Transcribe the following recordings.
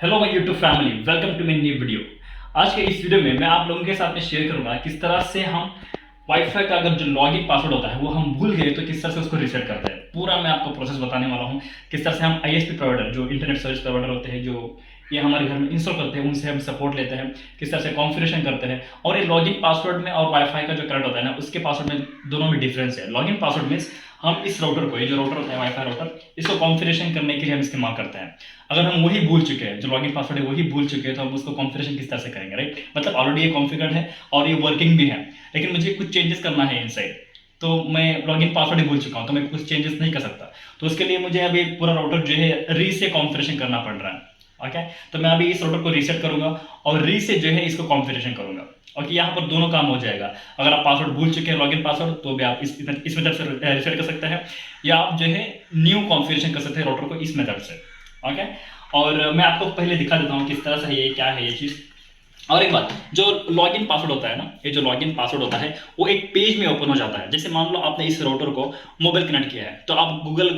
Hello my YouTube family, welcome to my new video. आज के इस वीडियो में मैं आप लोगों के साथ में शेयर करूंगा किस तरह से हम वाईफाई का अगर जो लॉगिन पासवर्ड होता है वो हम भूल गए तो किस तरह से उसको रीसेट करते हैं। पूरा मैं आपको प्रोसेस बताने वाला हूं। किस तरह से हम आईएसपी प्रोवाइडर जो इंटरनेट सर्विस प्रोवाइडर होते हैं जो ये हमारे घर में इंस्टॉल करते हैं उनसे हम सपोर्ट लेते हैं, किस तरह से कॉन्फ़िगरेशन करते हैं। और ये लॉगिन पासवर्ड में और वाईफाई का जो करंट होता है ना उसके पासवर्ड में दोनों में डिफरेंस है। लॉगिन पासवर्ड मीन्स हम इस राउटर को, ये जो राउटर होता है वाईफाई राउटर, इसको कॉन्फ़िगरेशन करने के लिए हम इस्तेमाल करते हैं। अगर हम वही भूल चुके हैं, जो लॉगिन पासवर्ड है वही भूल चुके हैं, तो हम उसको कॉन्फ़िगरेशन किस तरह से करेंगे, राइट? मतलब ऑलरेडी ये कॉन्फ़िगर्ड है और ये वर्किंग भी है, लेकिन मुझे कुछ चेंजेस करना है इनसाइड। तो मैं लॉगिन पासवर्ड ही भूल चुका हूँ तो मैं कुछ चेंजेस नहीं कर सकता। तो उसके लिए मुझे अभी पूरा राउटर जो है री से कॉन्फ़िगरेशन करना पड़ रहा है। ओके, तो मैं अभी इस राउटर को रीसेट करूंगा और री से जो है इसको कॉन्फ़िगरेशन करूंगा। ओके, यहाँ पर दोनों काम हो जाएगा। अगर आप पासवर्ड भूल चुके हैं लॉगिन पासवर्ड तो भी आप इस मेथड से रीसेट कर सकते हैं, या आप जो है न्यू कॉन्फ़िगरेशन कर सकते हैं राउटर को इस मेथड से। ओके, और मैं आपको पहले दिखा देता हूँ किस तरह से ये क्या है ये चीज़। और एक बात, जो लॉगिन पासवर्ड होता है ना, ये जो लॉगिन पासवर्ड होता है वो एक पेज में ओपन हो जाता है। जैसे मान लो आपने इस राउटर को मोबाइल कनेक्ट किया है, तो आप गूगल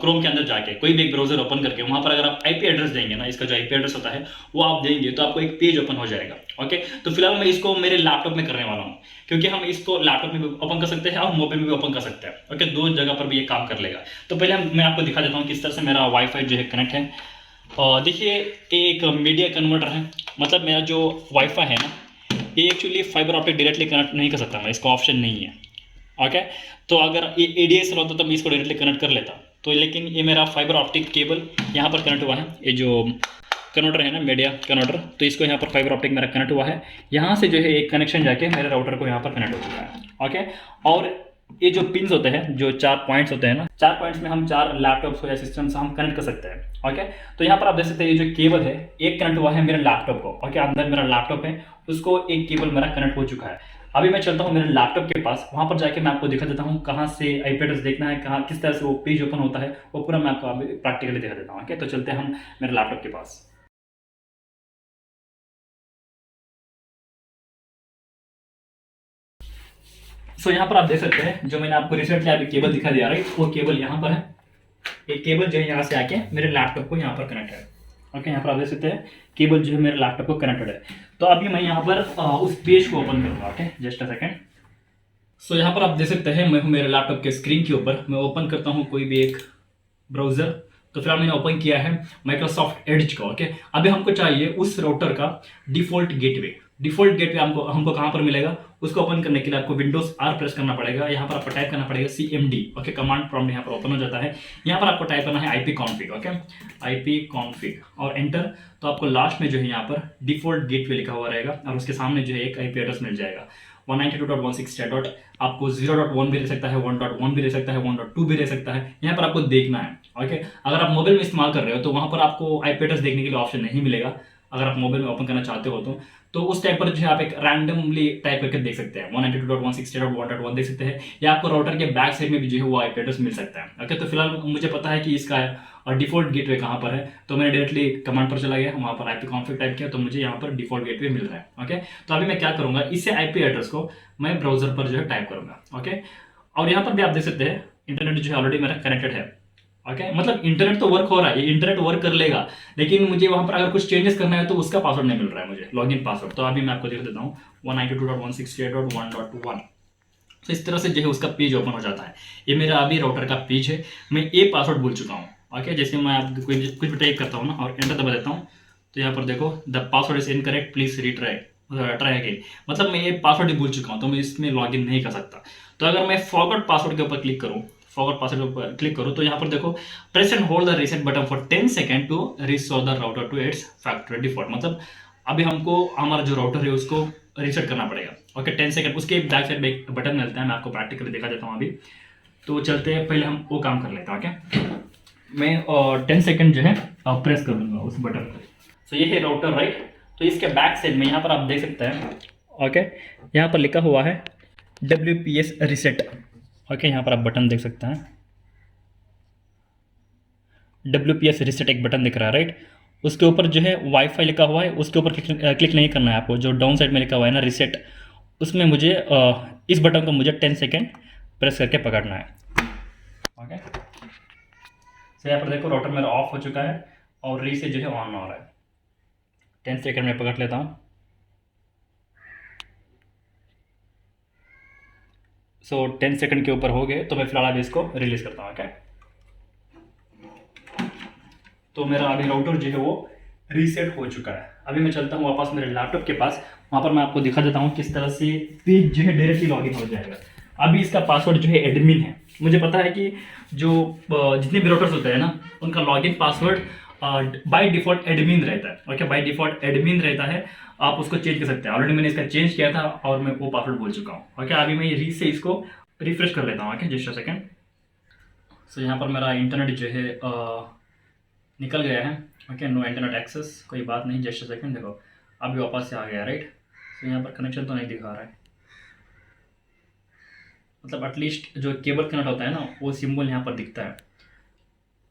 क्रोम के अंदर जाके कोई भी एक ब्राउजर ओपन करके वहां पर अगर आप आईपी एड्रेस देंगे ना, इसका जो आईपी एड्रेस होता है वो आप देंगे तो आपको एक पेज ओपन हो जाएगा। ओके, तो फिलहाल मैं इसको मेरे लैपटॉप में करने वाला हूँ, क्योंकि हम इसको लैपटॉप में भी ओपन कर सकते हैं और मोबाइल में भी ओपन कर सकते हैं। ओके, दो जगह पर भी ये काम कर लेगा। तो पहले मैं आपको दिखा देता हूँ किस तरह से मेरा वाईफाई जो है कनेक्ट है। और देखिए, एक मीडिया कन्वर्टर है, मतलब मेरा जो वाईफाई है ना ये actually fibre optic directly connect नहीं कर सकता मैं, इसका ऑप्शन नहीं है। ओके, तो अगर ये एडीएसएल होता तो मैं इसको डायरेक्टली कनेक्ट कर लेता, तो लेकिन ये मेरा फाइबर ऑप्टिक केबल यहाँ पर कनेक्ट हुआ है। ये जो कन्वर्टर है ना, मीडिया कन्वर्टर, तो इसको यहाँ पर फाइबर ऑप्टिक मेरा कनेक्ट हुआ है। यहाँ से जो है एक कनेक्शन जाके मेरे राउटर को यहाँ पर कनेक्ट हो चुका है। ओके, और ये जो पिन्स होते हैं, जो 4 पॉइंट्स होते हैं ना, 4 पॉइंट्स में हम 4 लैपटॉप्स या सिस्टम से हम कनेक्ट कर सकते हैं। ओके, तो यहाँ पर आप देख सकते हैं ये जो केबल है एक कनेक्ट हुआ है मेरे लैपटॉप को। ओके, अंदर मेरा लैपटॉप है, उसको एक केबल मेरा कनेक्ट हो चुका है। अभी मैं चलता हूँ मेरे लैपटॉप के पास, वहां पर जाके मैं आपको दिखा देता हूँ कहाँ से आईपी एड्रेस देखना है, कहाँ किस तरह से वो पेज ओपन होता है, वो पूरा मैं आपको अभी प्रैक्टिकली दिखा देता हूँ। ओके, तो चलते हैं हम मेरे लैपटॉप के पास। सो यहाँ पर आप देख सकते हैं जो मैंने आपको रिसेंटली अभी केबल दिखा दिया, राइट? वो केबल यहाँ पर है। एक केबल जो है यहाँ से आके मेरे लैपटॉप को यहाँ पर कनेक्ट है। ओके, यहाँ पर आप देख सकते हैं केबल जो है मेरे लैपटॉप को कनेक्टेड है। तो अभी मैं यहाँ पर उस पेज को ओपन करूँगा। Okay, just a second. So यहाँ पर आप देख सकते हैं मैं हूँ मेरे लैपटॉप के स्क्रीन के ऊपर। मैं ओपन करता हूँ कोई भी एक ब्राउजर। तो फिलहाल मैंने ओपन किया है माइक्रोसॉफ्ट एड्ज को। ओके, अभी हमको चाहिए उस राउटर का डिफॉल्ट गेटवे। डिफॉल्ट गेटवे हमको हमको कहाँ पर मिलेगा? उसको ओपन करने के लिए आपको विंडोज आर प्रेस करना पड़ेगा। यहाँ पर आपको टाइप करना पड़ेगा CMD। ओके, कमांड प्रॉम्प्ट यहाँ पर ओपन हो जाता है। यहाँ पर आपको टाइप करना है IP config। Okay, IP config और एंटर। तो आपको लास्ट में जो है यहाँ पर डिफॉल्ट गेटवे लिखा हुआ रहेगा और उसके सामने जो है एक IP एड्रेस मिल जाएगा 192.168. आपको 0.1 भी रह सकता है, 1.1 भी रह सकता है, 1.2 भी रह सकता है। यहाँ पर आपको देखना है। ओके, अगर आप मोबाइल में इस्तेमाल कर रहे हो तो वहां पर आपको आईपी एड्रेस देखने के लिए ऑप्शन नहीं मिलेगा। अगर आप मोबाइल में ओपन करना चाहते हो तो उस टाइप पर जो है आप एक रैंडमली टाइप करके देख सकते हैं, 192.168.1.1 देख सकते हैं, या आपको राउटर के बैक साइड में भी जो है वो आईपी एड्रेस मिल सकता है। ओके, तो फिलहाल मुझे पता है कि इसका डिफॉल्ट गेटवे कहाँ पर है, तो मैंने डायरेक्टली कमांड पर चला गया, वहाँ पर आईपी कॉन्फिग टाइप किया तो मुझे यहाँ पर डिफॉल्ट गेटवे मिल रहा है। ओके, तो अभी मैं क्या करूँगा, इसे आईपी एड्रेस को मैं ब्राउजर पर जो है टाइप करूँगा। ओके, और यहाँ पर भी आप देख सकते हैं इंटरनेट जो है ऑलरेडी मेरा कनेक्टेड है। ओके, मतलब इंटरनेट तो वर्क हो रहा है, ये इंटरनेट वर्क कर लेगा, लेकिन मुझे वहां पर अगर कुछ चेंजेस करना है तो उसका पासवर्ड नहीं मिल रहा है मुझे, लॉगिन पासवर्ड। तो अभी मैं आपको देख देता हूँ 192.168.1.1। तो इस तरह से जो है उसका पेज ओपन हो जाता है। ये मेरा अभी राउटर का पेज है। मैं ये पासवर्ड भूल चुका हूँ। ओके, जैसे मैं आप कुछ भी टाइप करता हूँ ना और एंटर दबा देता हूँ तो यहाँ पर देखो the password is incorrect, please retry try again. मतलब मैं ये पासवर्ड ही भूल चुका हूँ तो मैं इसमें लॉगिन नहीं कर सकता। तो अगर मैं फॉरगॉट पासवर्ड के ऊपर क्लिक करूँ, फॉरगॉट पासवर्ड के ऊपर क्लिक करूँ तो यहाँ पर देखो press and hold the reset button for 10 second to restore the router to its factory default. मतलब अभी हमको हमारा जो राउटर है उसको रीसेट करना पड़ेगा। Okay, 10 second. उसके बैक साइड में एक बटन मिलता है, मैं आपको प्रैक्टिकली दिखा देता हूँ अभी। तो चलते हैं, पहले हम वो काम कर लेते हैं। ओके, मैं 10 सेकंड जो है प्रेस कर लूँगा उस बटन को। सो ये है राउटर, राइट? तो इसके बैक साइड में यहाँ पर आप देख सकते हैं, ओके, यहाँ पर लिखा हुआ है WPS रीसेट। ओके, यहाँ पर आप बटन देख सकते हैं, WPS रीसेट एक बटन दिख रहा है, राइट? उसके ऊपर जो है वाईफाई लिखा हुआ है, उसके ऊपर क्लिक नहीं करना है आपको। जो डाउन साइड में लिखा हुआ है ना रीसेट, उसमें मुझे इस बटन को मुझे 10 सेकेंड प्रेस करके पकड़ना है। ओके, तो यहाँ पर देखो राउटर मेरा ऑफ हो चुका है और री से जो है ऑन हो रहा है। 10 सेकंड में पकड़ लेता हूँ। सो 10 सेकंड के ऊपर हो गए, तो मैं फिलहाल अभी इसको रिलीज़ करता हूँ। ओके, तो मेरा अभी राउटर जो है वो रीसेट हो चुका है। अभी मैं चलता हूँ वापस मेरे लैपटॉप के पास, वहाँ पर मैं आपको दिखा देता हूँ किस तरह से पेज जो है डायरेक्टली लॉगिन हो जाएगा। अभी इसका पासवर्ड जो है एडमिन है। मुझे पता है कि जो जितने भी राउटर्स होते हैं ना, उनका login password by default admin रहता है। ओके, बाय डिफ़ॉल्ट एडमिन रहता है, आप उसको चेंज कर सकते हैं। ऑलरेडी मैंने इसका चेंज किया था और मैं वो पासवर्ड भूल चुका हूँ। ओके, अभी मैं री से इसको रिफ्रेश कर लेता हूँ। Okay, just a second. So यहाँ पर मेरा इंटरनेट जो है निकल गया है। ओके, नो इंटरनेट एक्सेस, कोई बात नहीं। जस्ट सेकंड, देखो अभी वापस से आ गया, राइट। तो यहाँ पर कनेक्शन तो नहीं दिखा रहा है, मतलब एटलीस्ट जो केबल कनेक्ट होता है ना, वो सिंबल यहाँ पर दिखता है।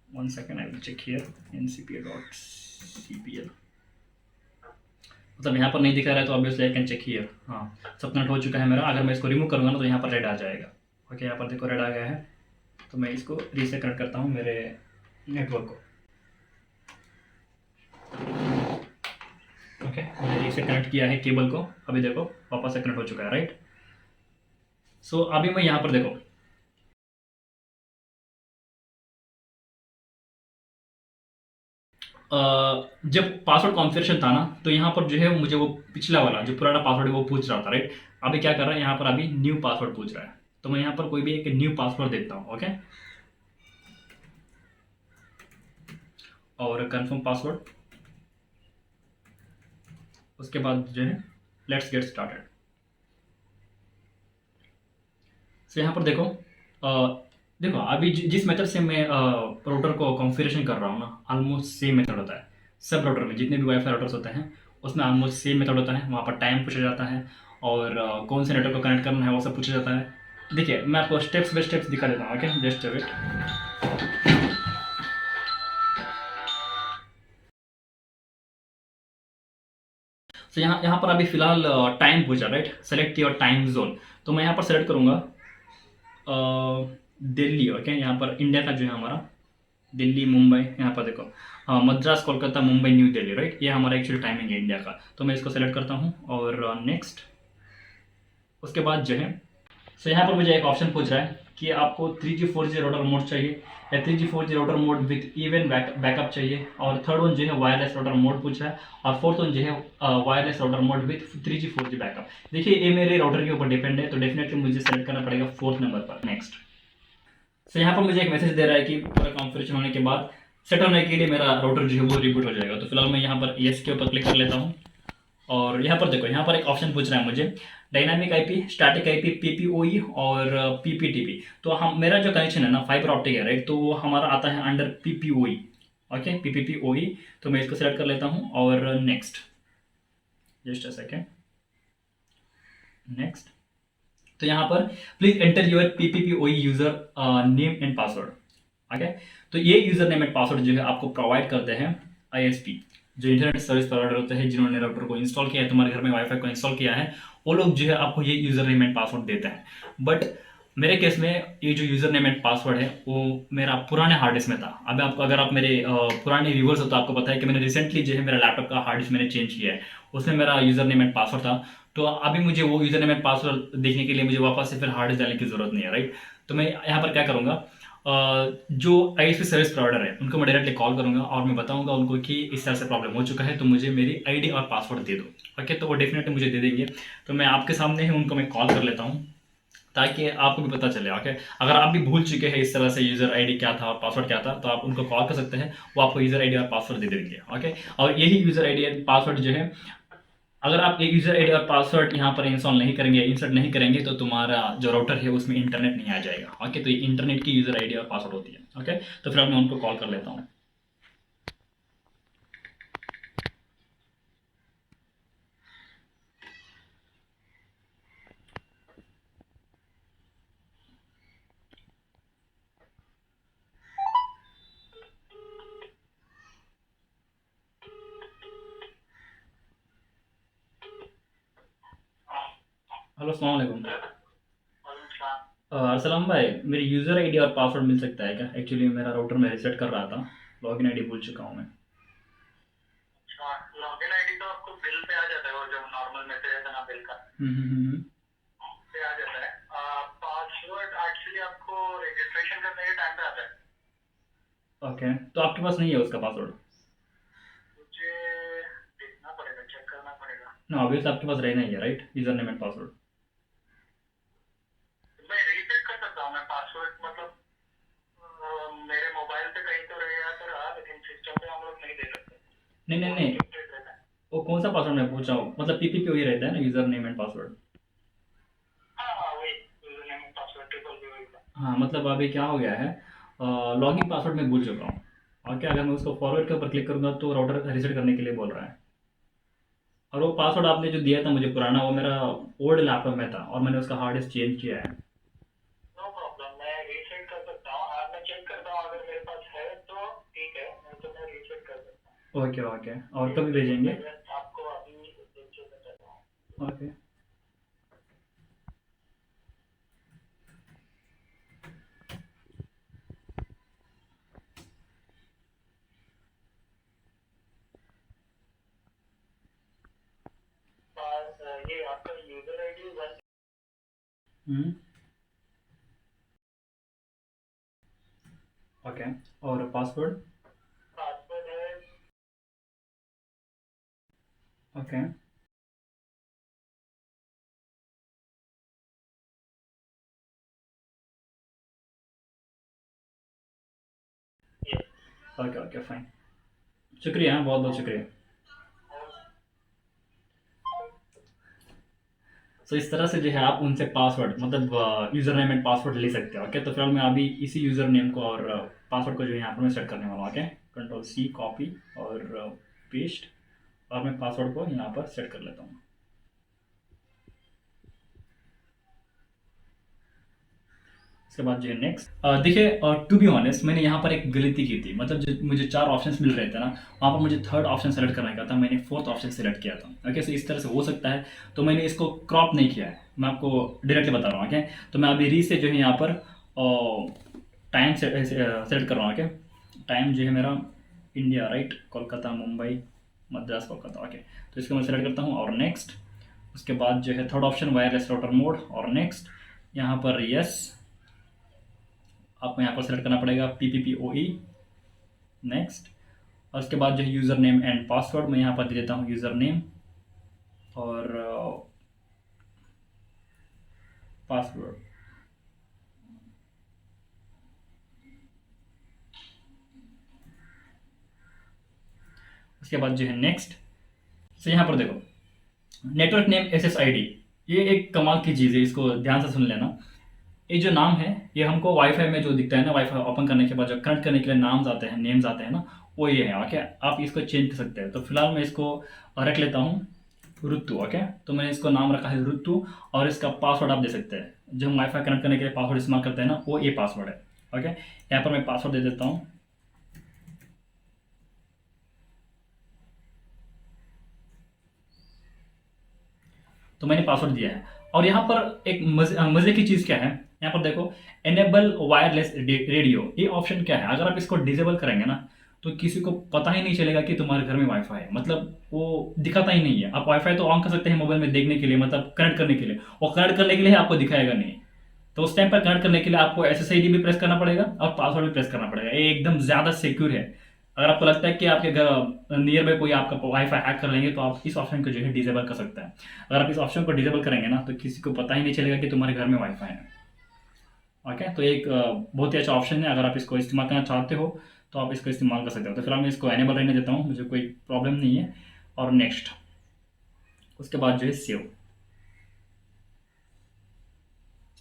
1 second, I will check here ncpa.cpl। मतलब यहाँ पर नहीं दिखा रहा है, तो obviously I can check here. हाँ, सब कनेक्ट हो चुका है मेरा। अगर मैं इसको रिमूव करूँगा ना, तो यहाँ पर रेड आ जाएगा। ओके, यहाँ पर देखो रेड आ गया है। तो मैं इसको रीसेट कनेक्ट करता हूँ मेरे नेटवर्क को। ओके, मैंने रीसेट कनेक्ट किया है केबल को। अभी देखो वापस से कनेक्ट हो चुका है, राइट। सो अभी मैं यहाँ पर देखो जब पासवर्ड कॉन्फ़िगरेशन था ना, तो यहाँ पर जो है मुझे वो पिछला वाला जो पुराना पासवर्ड है वो पूछ रहा था, राइट। अभी क्या कर रहा है, यहाँ पर अभी न्यू पासवर्ड पूछ रहा है। तो मैं यहाँ पर कोई भी एक न्यू पासवर्ड देता हूँ। ओके, और कंफर्म पासवर्ड। उसके बाद जो है लेट्स गेट स्टार्टेड। सो यहाँ पर देखो देखो अभी जिस मेथड से मैं राउटर को कॉन्फ़िगरेशन कर रहा हूँ ना, ऑलमोस्ट सेम मेथड होता है। सब राउटर में जितने भी वाईफाई राउटर्स होते हैं, उसमें ऑलमोस्ट सेम मेथड होता है। वहाँ पर टाइम पूछा जाता है और कौन से नेटवर्क को कनेक्ट करना है वो सब पूछा जाता है। देखिए, मैं आपको स्टेप्स बाय स्टेप्स दिखा देता हूँ। Okay, just wait. तो यहाँ यहाँ पर अभी फिलहाल टाइम पूछा, right. Select your time zone. तो मैं यहाँ पर सेलेक्ट करूँगा दिल्ली। ओके, यहाँ पर इंडिया का जो है हमारा दिल्ली मुंबई, यहाँ पर देखो मद्रास कोलकाता मुंबई न्यू दिल्ली, राइट। ये हमारा एक्चुअली टाइमिंग है इंडिया का। तो मैं इसको सेलेक्ट करता हूँ और नेक्स्ट। उसके बाद जो है, सो यहाँ पर मुझे एक ऑप्शन पूछ रहा है कि आपको 3G 4G राउटर मोड चाहिए या 3G 4G router mode with even backup चाहिए। और थर्ड वन जो है वायरलेस राउटर मोड पूछ रहा है। और फोर्थ वन जो है wireless router mode with 3G 4G backup. देखिए, ये मेरे राउटर के ऊपर डिपेंड है, तो डेफिनेटली मुझे सेलेक्ट करना पड़ेगा फोर्थ नंबर पर, नेक्स्ट। सो यहाँ पर मुझे एक मैसेज दे रहा है कि पूरा कॉन्फ़िगरेशन होने के बाद सेट होने के लिए मेरा राउटर जो है वो रिबूट हो जाएगा। तो फिलहाल मैं यहाँ पर येस के ऊपर क्लिक कर लेता हूँ। और यहाँ पर देखो, यहाँ पर एक ऑप्शन पूछ रहा है मुझे डायनामिक आईपी, स्टैटिक आईपी, पीपीओई और पीपीटीपी। तो हम मेरा जो कनेक्शन है ना फाइबर ऑप्टिक है, राइट, तो वो हमारा आता है अंडर पीपीओई। ओके, पीपीओई। तो मैं इसको सेलेक्ट कर लेता हूँ और next, just a second, next. तो यहाँ पर please enter your PPPoE username and password. Okay, तो ये यूजर नेम एंड पासवर्ड जो है आपको प्रोवाइड करते हैं आईएसपी, जो इंटरनेट सर्विस प्रोवाइडर होते हैं, जिन्होंने राउटर को इंस्टॉल किया है, तुम्हारे घर में वाईफाई को इंस्टॉल किया है, वो लोग जो है आपको ये यूजर नेम एंड पासवर्ड देते हैं। बट मेरे केस में ये जो यूजर नेम एंड पासवर्ड है वो मेरा पुराने हार्ड डिस्क में था। अब आपको, अगर आप मेरे पुराने व्यूवर्स हो तो आपको पता है कि मैंने रिसेंटली जो है मेरा लैपटॉप का हार्ड डिस्क मैंने चेंज किया है, उसमें मेरा यूजर नेम एंड पासवर्ड था। तो अभी मुझे वो यूजर नेम एंड पासवर्ड देखने के लिए मुझे वापस से फिर हार्ड डिस्क डालने की जरूरत नहीं है, राइट। तो मैं यहाँ पर क्या करूँगा, जो आईएसपी सर्विस प्रोवाइडर है उनको मैं डायरेक्टली कॉल करूंगा और मैं बताऊंगा उनको कि इस तरह से प्रॉब्लम हो चुका है, तो मुझे मेरी आईडी और पासवर्ड दे दो। ओके, तो वो डेफिनेटली मुझे दे देंगे। तो मैं आपके सामने ही उनको मैं कॉल कर लेता हूँ ताकि आपको भी पता चले। ओके, अगर आप भी भूल चुके हैं इस तरह से यूजर आईडी क्या था और पासवर्ड क्या था, तो आप उनको कॉल कर सकते हैं, वो आपको यूजर आईडी और पासवर्ड दे देंगे। ओके, और यही यूजर आईडी और पासवर्ड जो है, अगर आप एक यूजर आईडी और पासवर्ड यहाँ पर इंस्टॉल नहीं करेंगे, इंसर्ट नहीं करेंगे, तो तुम्हारा जो राउटर है उसमें इंटरनेट नहीं आ जाएगा। ओके, तो ये इंटरनेट की यूजर आईडी और पासवर्ड होती है। ओके, तो फिर मैं उनको कॉल कर लेता हूँ। हेलो, अस्सलाम वालेकुम। अरसलम भाई, मेरी यूज़र आईडी और पासवर्ड मिल सकता है क्या? एक्चुअली मेरा राउटर में रिसेट कर रहा था, लॉगिन आईडी भूल चुका हूँ मैं। लॉगिन आईडी तो आपको बिल पे आ जाता है, वो जो नॉर्मल मैसेज आता है ना बिल का, पे आ जाता है। पासवर्ड एक्चुअली आपको रजिस्ट्रेशन करने के टाइम पे आता है। ओके, तो आपके पास नहीं है उसका पासवर्ड? मुझे देखना पड़ेगा, चेक करना पड़ेगा। ना, ऑब्वियसली आपके पास रहना ही है, right, user name and password. मैं रीसेट कर सकता हूँ, मैं पासवर्ड मतलब मेरे मोबाइल पे कहीं तो रहेगा तो रहा, लेकिन सिस्टम पे हम लोग नहीं दे सकते। नहीं नहीं वो नहीं, encrypted रहता है। वो कौन सा पासवर्ड मैं पूछ रहा हूँ, मतलब पीपीपी वही रहता है ना, यूजर नेम एंड पासवर्ड? हाँ हाँ, वही यूजर नेम पासवर्ड ट्रिपल भी वही था। हाँ, मतलब अभी क्या हो गया है, लॉगिन पासवर्ड मैं भूल चुका हूँ। और क्या, अगर मैं उसको फॉरवर्ड के ऊपर क्लिक करूँगा तो राउटर रीसेट करने के लिए बोल रहा है। और वो पासवर्ड आपने जो दिया था मुझे पुराना, वो मेरा ओल्ड लैपटॉप में था और मैंने उसका हार्ड डिस्क चेंज किया है। नो प्रॉब्लम, मैं रीसेट कर सकता हूँ। हाँ, मैं चेक करता हूँ, अगर मेरे पास है तो ठीक है, नहीं तो मैं रीसेट कर सकता ओके ओके, और हूँ। कभी एक मिनट, भेजेंगे? मैं just आपको अभी देख के बताता हूँ। ओके। ये आपका यूजर आईडी वन, हम्म। ओके, और पासवर्ड? पासवर्ड है ओके। ये। ओके ओके फाइन, शुक्रिया, बहुत बहुत शुक्रिया। सो इस तरह से जो है आप उनसे पासवर्ड, मतलब यूज़र नेम एंड पासवर्ड ले सकते हो। ओके, तो फिलहाल मैं अभी इसी यूज़र नेम को और पासवर्ड को जो है यहाँ पर मैं सेट करने वाला हूँ। ओके, कंट्रोल सी कॉपी और पेस्ट, और मैं पासवर्ड को यहाँ पर सेट कर लेता हूँ। उसके बाद जो है नेक्स्ट, देखिए, टू बी ऑनेस्ट मैंने यहाँ पर एक गलती की थी। मतलब जो मुझे चार ऑप्शंस मिल रहे थे ना, वहाँ पर मुझे थर्ड ऑप्शन सेलेक्ट करने का था, मैंने फोर्थ ऑप्शन सेलेक्ट किया था। ओके, सो इस तरह से हो सकता है, तो मैंने इसको क्रॉप नहीं किया है, मैं आपको डायरेक्टली बता रहा हूँ। ओके, तो मैं अभी री से जो है यहाँ पर टाइम सेलेक्ट कर रहा हूँ। ओके, टाइम जो है मेरा India, right, Kolkata, Mumbai, Madras, Kolkata. Okay, तो इसको मैं सेलेक्ट करता हूँ और नेक्स्ट। उसके बाद जो है third option wireless router mode, और नेक्स्ट यहाँ पर यस, आपको यहाँ पर सेलेक्ट करना पड़ेगा पी पी पी ओ ई, नेक्स्ट। और उसके बाद जो है यूज़र नेम एंड पासवर्ड, मैं यहाँ पर दे देता हूँ यूज़र नेम और पासवर्ड। उसके बाद जो है नेक्स्ट। तो यहाँ पर देखो, network name S S I D, ये एक कमाल की चीज़ है, इसको ध्यान से सुन लेना। ये जो नाम है, ये हमको वाईफाई में जो दिखता है ना, वाईफाई ओपन करने के बाद जो कनेक्ट करने के लिए नाम्स आते हैं, नेम्स आते हैं ना, वो ये है। ओके, आप इसको चेंज कर सकते हैं। तो फिलहाल मैं इसको रख लेता हूँ ऋतु। ओके, तो मैंने इसको नाम रखा है ऋतु, और इसका पासवर्ड आप दे सकते हैं, जो हम वाईफाई कनेक्ट करने के लिए पासवर्ड इस्तेमाल करते हैं ना, वो ये पासवर्ड है। ओके, यहाँ पर मैं पासवर्ड दे देता हूँ। तो मैंने पासवर्ड दिया है। और यहाँ पर एक मजे की चीज़ क्या है, यहाँ पर देखो, एनेबल वायरलेस रेडियो, ये ऑप्शन क्या है, अगर आप इसको डिसेबल करेंगे ना, तो किसी को पता ही नहीं चलेगा कि तुम्हारे घर में वाईफाई है, मतलब वो दिखाता ही नहीं है। आप वाईफाई तो ऑन कर सकते हैं मोबाइल में देखने के लिए, मतलब कनेक्ट करने के लिए, और कनेक्ट करने के लिए आपको दिखाएगा नहीं। तो उस टाइम पर कनेक्ट करने के लिए आपको SSID भी प्रेस करना पड़ेगा और पासवर्ड भी प्रेस करना पड़ेगा। ये एकदम ज़्यादा सिक्योर है। अगर आपको लगता है कि आपके घर नियर बाय कोई आपका वाईफाई हैक कर लेंगे, तो आप इस ऑप्शन को जो है डिसेबल कर सकते हैं। अगर आप इस ऑप्शन को डिसेबल करेंगे ना, तो किसी को पता ही नहीं चलेगा कि तुम्हारे घर में वाईफाई है। ओके, तो एक बहुत ही अच्छा ऑप्शन है, अगर आप इसको इस्तेमाल करना चाहते हो तो आप इसको इस्तेमाल कर सकते हो। तो फिलहाल मैं इसको एनेबल रहने देता हूँ, मुझे कोई प्रॉब्लम नहीं है। और नेक्स्ट, उसके बाद जो है सेव।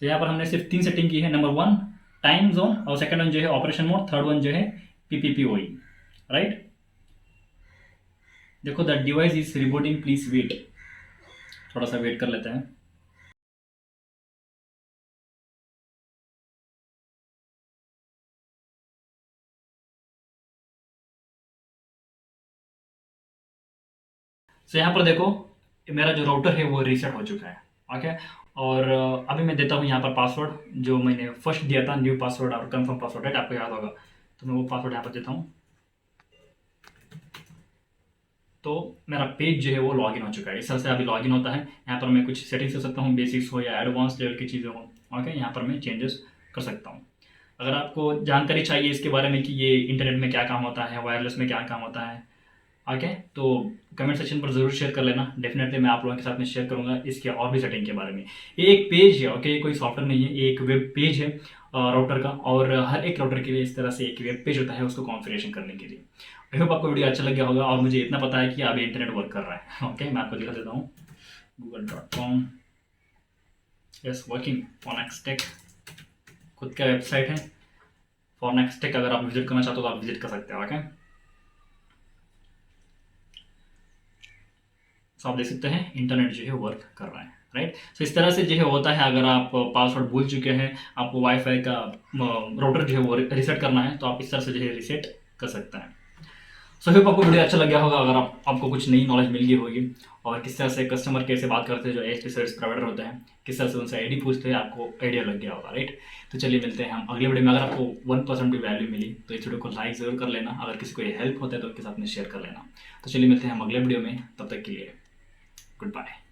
तो यहाँ पर हमने सिर्फ 3 सेटिंग की है। नंबर 1 टाइम जोन, और सेकंड वन जो है ऑपरेशन मोड, थर्ड वन जो है PPPoE, राइट। देखो, the device is rebooting, please wait, थोड़ा सा वेट कर लेते हैं। तो यहाँ पर देखो, मेरा जो राउटर है वो रीसेट हो चुका है। ओके, और अभी मैं देता हूँ यहाँ पर पासवर्ड, जो मैंने फर्स्ट दिया था, न्यू पासवर्ड और कंफर्म पासवर्ड, राइट, आपको याद होगा। तो मैं वो पासवर्ड यहाँ पर देता हूँ। तो मेरा पेज जो है वो लॉगिन हो चुका है। इस तरह से अभी लॉगिन होता है। यहाँ पर मैं कुछ सेटिंग्स कर सकता हूँ, बेसिक्स हो या एडवांस लेवल की चीज़ें हो। ओके, यहाँ पर मैं चेंजेस कर सकता हूँ। अगर आपको जानकारी चाहिए इसके बारे में कि ये इंटरनेट में क्या काम होता है, वायरलेस में क्या काम होता है, ओके, तो कमेंट सेक्शन पर ज़रूर शेयर कर लेना। डेफिनेटली मैं आप लोगों के साथ में शेयर करूंगा इसके और भी सेटिंग के बारे में। ये एक पेज है, ओके, ये कोई सॉफ्टवेयर नहीं है, ये एक वेब पेज है राउटर का। और हर एक राउटर के लिए इस तरह से एक वेब पेज होता है उसको कॉन्फ़िगरेशन करने के लिए। आई होप आपको वीडियो अच्छा लग गया होगा और मुझे इतना पता है कि अभी इंटरनेट वर्क कर रहा है। ओके, मैं आपको दिखा देता हूँ google.com, यस, वर्किंग। फोनेक्सटेक खुद का वेबसाइट है फोनेक्सटेक। अगर आप विजिट करना चाहते हो तो आप विजिट कर सकते हो। ओके, तो आप देख सकते हैं इंटरनेट जो है वर्क कर रहा है, राइट। सो इस तरह से जो है होता है। अगर आप पासवर्ड भूल चुके हैं, आपको वाईफाई का राउटर जो है वो रीसेट करना है, तो आप इस तरह से जो है रीसेट कर सकते हैं। सो होप आपको वीडियो अच्छा लग गया होगा। अगर आपको कुछ नई नॉलेज मिल गई होगी और किस तरह से कस्टमर केयर से बात करते हैं जो एच सर्विस प्रोवाइडर होते हैं, किस तरह से उनसे आईडी पूछते हैं, आपको आइडिया लग गया होगा, राइट। तो चलिए मिलते हैं हम अगले वीडियो में। अगर आपको 1% भी वैल्यू मिली तो इस वीडियो को लाइक ज़रूर कर लेना। अगर किसी को ये हेल्प होता है तो उनके साथ में शेयर कर लेना। तो चलिए मिलते हैं हम अगले वीडियो में, तब तक के लिए गुड बाय।